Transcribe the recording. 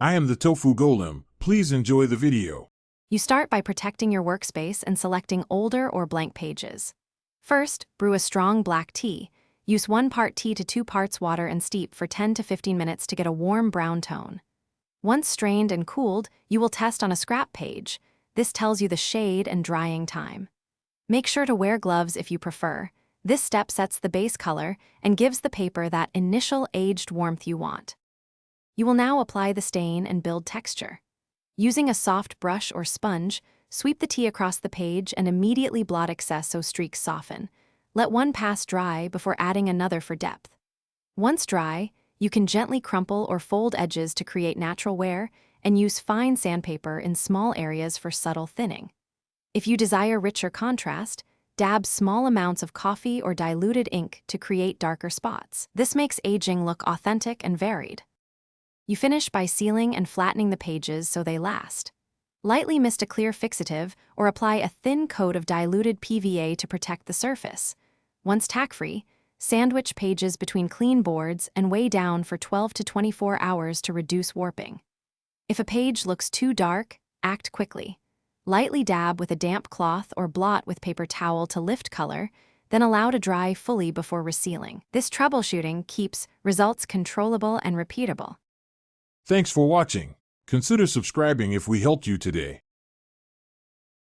I am the tofu golem. Please enjoy the video. You start by protecting your workspace and selecting older or blank pages. First, brew a strong black tea. Use 1 part tea to 2 parts water and steep for 10 to 15 minutes to get a warm brown tone. Once strained and cooled, you will test on a scrap page. This tells you the shade and drying time. Make sure to wear gloves if you prefer. This step sets the base color and gives the paper that initial aged warmth you want. You will now apply the stain and build texture. Using a soft brush or sponge, sweep the tea across the page and immediately blot excess so streaks soften. Let one pass dry before adding another for depth. Once dry, you can gently crumple or fold edges to create natural wear and use fine sandpaper in small areas for subtle thinning. If you desire richer contrast, dab small amounts of coffee or diluted ink to create darker spots. This makes aging look authentic and varied. You finish by sealing and flattening the pages so they last. Lightly mist a clear fixative or apply a thin coat of diluted PVA to protect the surface. Once tack-free, sandwich pages between clean boards and weigh down for 12 to 24 hours to reduce warping. If a page looks too dark, act quickly. Lightly dab with a damp cloth or blot with paper towel to lift color, then allow to dry fully before resealing. This troubleshooting keeps results controllable and repeatable. Thanks for watching. Consider subscribing if we helped you today.